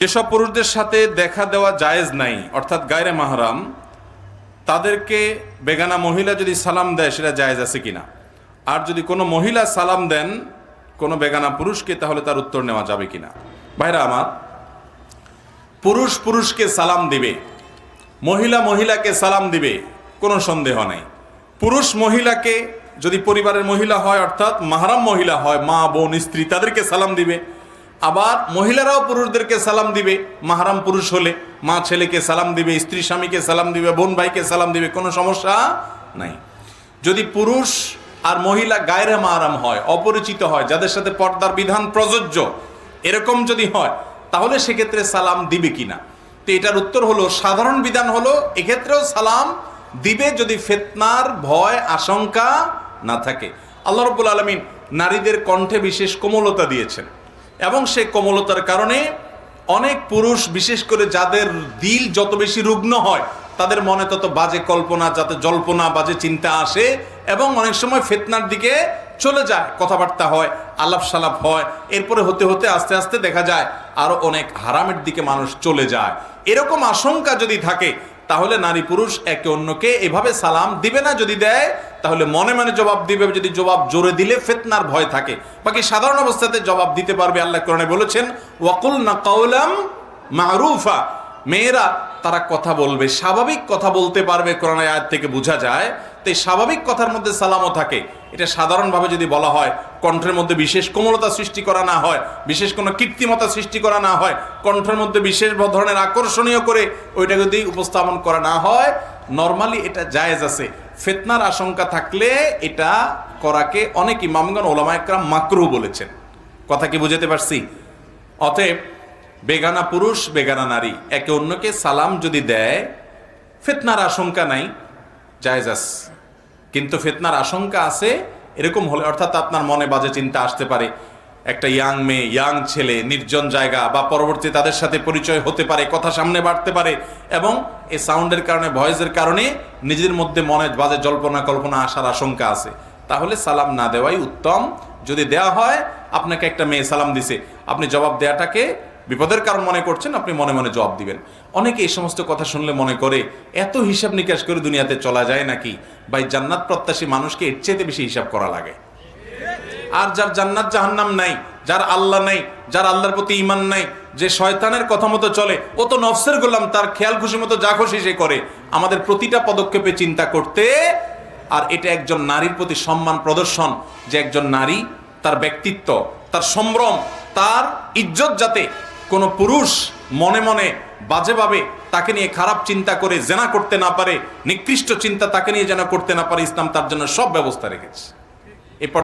যেসব পুরুষদের সাথে দেখা দেওয়া জায়েজ নাই, অর্থাৎ গায়রে মাহরাম, তাদেরকে বেগানা মহিলা যদি সালাম দেয় সেটা জায়েজ আছে কিনা, আর যদি কোনো মহিলা সালাম দেন কোনো বেগানা পুরুষকে তাহলে তার উত্তর নেওয়া যাবে কিনা। ভাইরা আমার, পুরুষ পুরুষকে সালাম দিবে, মহিলা মহিলাকে সালাম দিবে, কোনো সন্দেহ নাই। পুরুষ মহিলাকে, যদি পরিবারের মহিলা হয় অর্থাৎ মাহরাম মহিলা হয়, মা বোন স্ত্রী, তাদেরকে সালাম দিবে। আবার মহিলারাও পুরুষদেরকে সালাম দিবে, মাহরাম পুরুষ হলে মা ছেলেকে সালাম দিবে, স্ত্রী স্বামীকে সালাম দিবে, বোন ভাইকে সালাম দিবে, কোনো সমস্যা নাই। যদি পুরুষ আর মহিলা গায়রে মাহরাম হয়, অপরিচিত হয়, যাদের সাথে পর্দার বিধান প্রযোজ্য, এরকম যদি হয় তাহলে সেক্ষেত্রে সালাম দিবে কিনা। তো এটার উত্তর হলো, সাধারণ বিধান হলো এক্ষেত্রেও সালাম দিবে যদি ফিতনার ভয় আশঙ্কা না থাকে। আল্লাহ রাব্বুল আলামিন নারীদের কণ্ঠে বিশেষ কোমলতা দিয়েছেন, এবং সেই কোমলতার কারণে অনেক পুরুষ, বিশেষ করে যাদের দিল যত বেশি রুগ্ন হয়, তাদের মনে তত বাজে কল্পনা, যাতে জল্পনা, বাজে চিন্তা আসে, এবং অনেক সময় ফিতনার দিকে চলে যায়। কথাবার্তা হয়, আলাপ সালাপ হয়, এরপরে হতে হতে আস্তে আস্তে দেখা যায় আরো অনেক হারামের দিকে মানুষ চলে যায়। এরকম আশঙ্কা যদি থাকে তাহলে নারী পুরুষ একে অন্যকে এভাবে সালাম দিবে না। যদি দেয় তাহলে মনে মনে জবাব দিবে, যদি জবাব জোরে দিলে ফিতনার ভয় থাকে। বাকি সাধারণ অবস্থাতে জবাব দিতে পারবে। আল্লাহ কোরআনে বলেছেন, ওয়াকুলনা কাওলাম মারুফা, মেয়েরা তারা কথা বলবে, স্বাভাবিক কথা বলতে পারবে, কোরআনের আয়াত থেকে বোঝা যায়। তাই স্বাভাবিক কথার মধ্যে সালামও থাকে। এটা সাধারণভাবে যদি বলা হয়, কণ্ঠের মধ্যে বিশেষ কোমলতা সৃষ্টি করা না হয়, বিশেষ কোনো কৃত্রিমতা সৃষ্টি করা না হয়, কণ্ঠের মধ্যে বিশেষ ধরনের আকর্ষণীয় করে ওইটা যদি উপস্থাপন করা না হয়, নরমালি এটা জায়েজ আছে। ফিতনার আশঙ্কা থাকলে এটা করাকে অনেক ইমামগণ, ওলামা ইকরাম মাকরুহ বলেছেন। কথা কি বুঝাতে পারছি? অতএব বেগানা পুরুষ বেগানা নারী একে অন্যকে সালাম যদি দেয়, ফিতনার আশঙ্কা নাই, জায়েজ আছে। কিন্তু ফিতনার আশঙ্কা আছে এরকম হলে, অর্থাৎ আপনার মনে বাজে চিন্তা আসতে পারে, একটা ইয়াং মেয়ে, ইয়াং ছেলে, নির্জন জায়গা বা পরবর্তী তাদের সাথে পরিচয় হতে পারে, কথা সামনে বাড়তে পারে, এবং এই সাউন্ডের কারণে, ভয়েসের কারণে নিজের মধ্যে মনে বাজে জল্পনা কল্পনা আসার আশঙ্কা আছে, তাহলে সালাম না দেওয়াই উত্তম। যদি দেওয়া হয়, আপনাকে একটা মেয়ে সালাম দিছে, আপনি জবাব দেওয়াটাকে বিপদের কারণ মনে করছেন, আপনি মনে মনে জবাব দিবেন। অনেকে এই সমস্ত কথা শুনলে মনে করে, এত হিসাব নিকাশ করে দুনিয়াতে চলা যায় নাকি? ভাই, জান্নাত প্রত্যাশী মানুষকে এর চেয়ে বেশি হিসাব করা লাগে। আর যার জান্নাত জাহান্নাম নাই, যার আল্লাহ নাই, যার আল্লাহর প্রতি ঈমান নাই, যে শয়তানের কথা মতো চলে, ও তো নফসের গোলাম, তার খেয়াল খুশি মতো যা খুশি সে করে। আমাদের প্রতিটা পদক্ষেপে চিন্তা করতে, আর এটা একজন নারীর প্রতি সম্মান প্রদর্শন, যে একজন নারী, তার ব্যক্তিত্ব, তার সম্ভ্রম, তার ইজ্জত যাতে কোনো পুরুষ মনে মনে বাজেভাবে তাকে নিয়ে খারাপ চিন্তা করে জেনা করতে না পারে, নিকৃষ্ট চিন্তা তাকে নিয়ে যেন করতে না পারে, ইসলাম তার জন্য সব ব্যবস্থা রেখেছে।